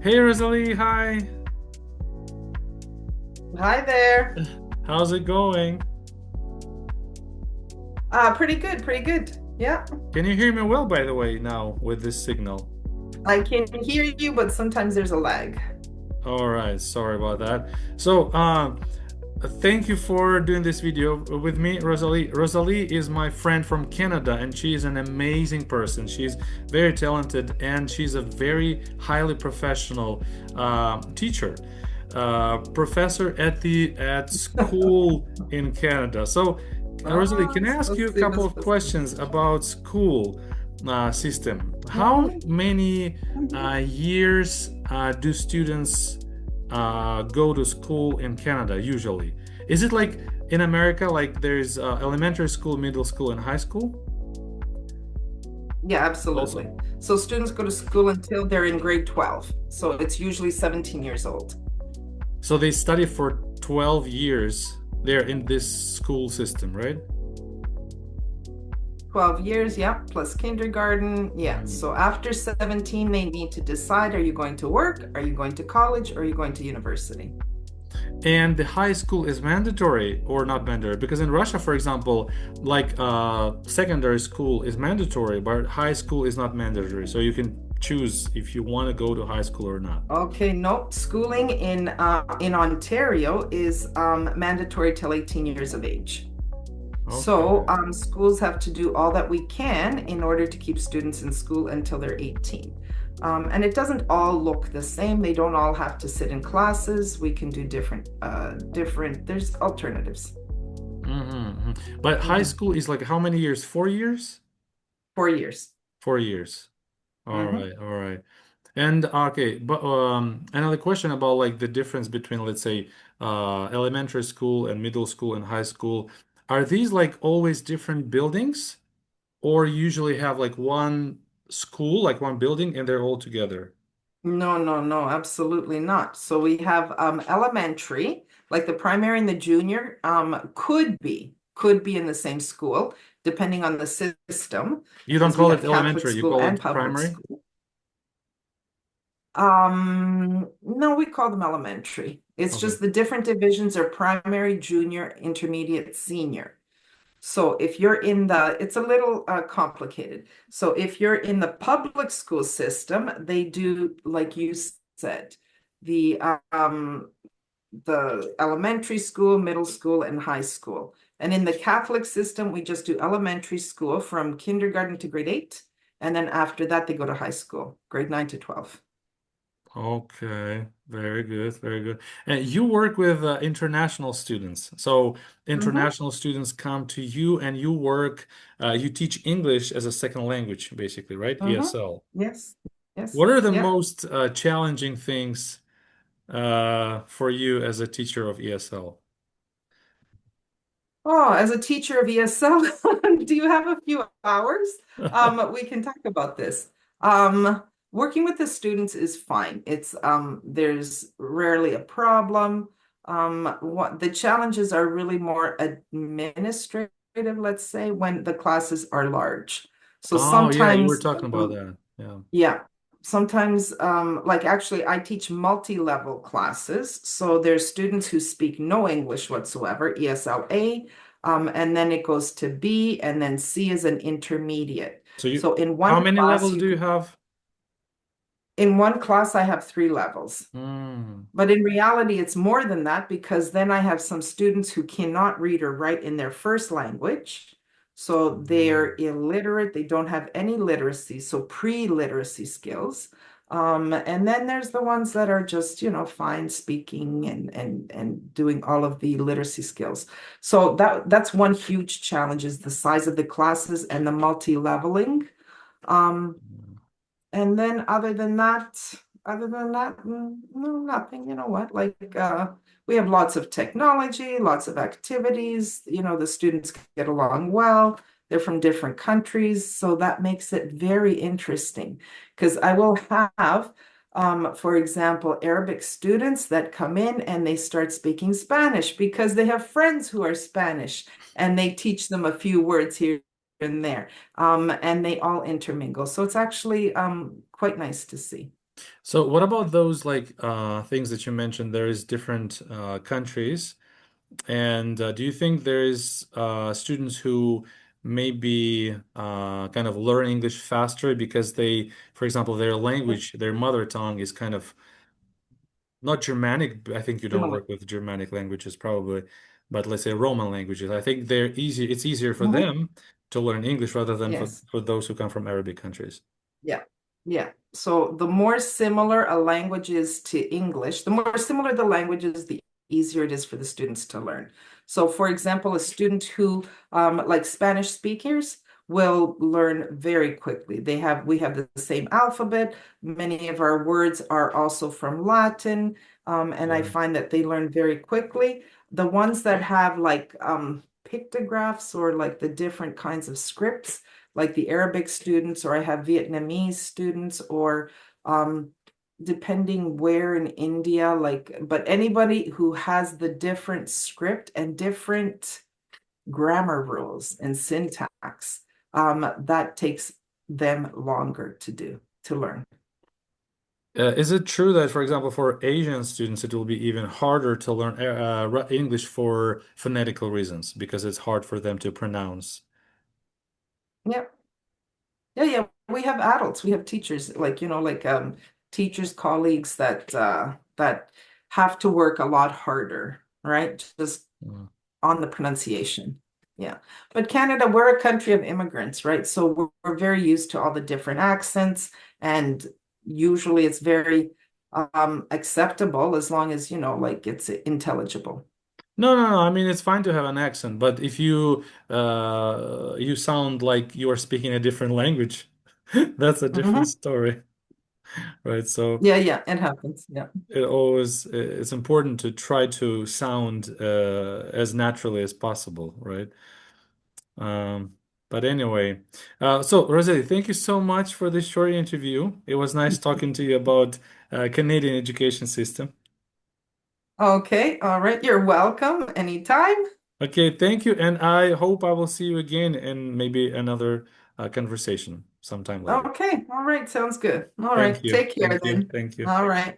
Hey Rosalie, hi. Hi there. How's it going? Pretty good, pretty good. Yeah, Can you hear me well, by the way, now with this signal? I can hear you, but sometimes there's a lag. All right, sorry about that. So, thank you for doing this video with me, Rosalie. Rosalie is my friend from Canada, and she is an amazing person. She's very talented, and she's a very highly professional teacher, professor at school in Canada. So, Rosalie, Ah, can I ask you a couple of questions about school system? How Mhm. many years do students go to school in Canada usually? Is it like in America, like there's elementary school, middle school, and high school Yeah, absolutely. also? So students go to school until they're in grade 12. So it's usually 17 years old. So they study for 12 years. They're in this school system, right? 12 years, yeah, plus kindergarten. Yeah. Mhm. So after 17, they need to decide, are you going to work? Are you going to college? Or are you going to university? And the high school is mandatory or not mandatory? Because in Russia, for example, like secondary school is mandatory, but high school is not mandatory. So you can choose if you want to go to high school or not. Okay, nope. Schooling in Ontario is mandatory till 18 years of age. So Okay. schools have to do all that we can in order to keep students in school until they're 18. And it doesn't all look the same. They don't all have to sit in classes. We can do there's alternatives. Hmm. But high Mhm. school is like how many years? 4 years? 4 years. 4 years. All Hmm. right, all right. And okay, but another question about like the difference between, let's say, elementary school and middle school and high school. Are these like always different buildings, or usually have like one school, like one building, and they're all together? No, no, no, absolutely not. So we have elementary, like the primary and the junior, could be in the same school, depending on the system, You don't because we call it have Catholic elementary, you school call and it public primary? school. No, we call them elementary. It's Okay. just the different divisions are primary, junior, intermediate, senior. So if you're in it's a little complicated. So if you're in the public school system, they do, like you said, the um, the elementary school, middle school, and high school. And in the Catholic system, we just do elementary school from kindergarten to grade 8. And then after that, they go to high school, grade 9 to 12. Okay, very good, very good. And you work with international students. So Mm-hmm, international students come to you and you work, you teach English as a second language, basically, right? mm-hmm. ESL. Yes, yes, What are the yeah. most challenging things for you as a teacher of ESL? Oh, as a teacher of ESL, do you have a few hours? We can talk about this. Working with the students is fine. There's rarely a problem. What the challenges are really more administrative, let's say, when the classes are large. So Oh, yeah, you were sometimes, talking about that. Yeah. yeah, sometimes, like actually, I teach multi-level classes. So there's students who speak no English whatsoever, ESLA, and then it goes to B, and then C is an intermediate. So So how many levels do you have? in one class, I have 3 levels. Hmm. But in reality, it's more than that because then I have some students who cannot read or write in their first language. So they're illiterate, they don't have any literacy, so pre-literacy skills. And then there's the ones that are just, fine speaking and doing all of the literacy skills. So that's one huge challenge is the size of the classes and the multi-leveling. Um, and then other than that, no, nothing. You know what? Like we have lots of technology, lots of activities. The students get along well. They're from different countries, so that makes it very interesting. Because I will have, for example, Arabic students that come in and they start speaking Spanish because they have friends who are Spanish and they teach them a few words here and there and they all intermingle. So it's actually quite nice to see. So what about those like things that you mentioned? There is different countries, and do you think there is students who maybe kind of learn English faster because they, for example, their language, their mother tongue is kind of not Germanic. I think you don't Similar. work with Germanic languages probably, but let's say Roman languages. I think they're easy. It's easier for Mhm. them to learn English rather than Yes. for those who come from Arabic countries. Yeah. Yeah. So the more similar a language is to English, the more similar the language is, the easier it is for the students to learn. So, for example, a student who, like Spanish speakers, will learn very quickly. We have the same alphabet. Many of our words are also from Latin, and I Yeah. find that they learn very quickly. The ones that have like pictographs or like the different kinds of scripts, like the Arabic students, or I have Vietnamese students, or um, depending where in India, like, but anybody who has the different script and different grammar rules and syntax, that takes them longer to do, to learn. Is it true that, for example, for Asian students, it will be even harder to learn English for phonetical reasons because it's hard for them to pronounce? Yeah. Yeah, yeah. We have adults, we have teachers, like, like teachers, colleagues that have to work a lot harder, right? Just Mm. on the pronunciation. Yeah. But Canada, we're a country of immigrants, right? So we're very used to all the different accents, and usually it's very acceptable as long as, like it's intelligible. No, no, no. I mean, it's fine to have an accent, but if you sound like you are speaking a different language, that's a different Hmm. story, right? So Yeah, yeah, it happens. Yeah. it's important to try to sound as naturally as possible, right? Um, but anyway, so Rosalie, thank you so much for this short interview. It was nice talking to you about Canadian education system. Okay, all right. You're welcome anytime. Okay, thank you, and I hope I will see you again in maybe another conversation sometime later. Okay, all right. Sounds good. All Thank right. you, Take care thank you, then. thank you. All right.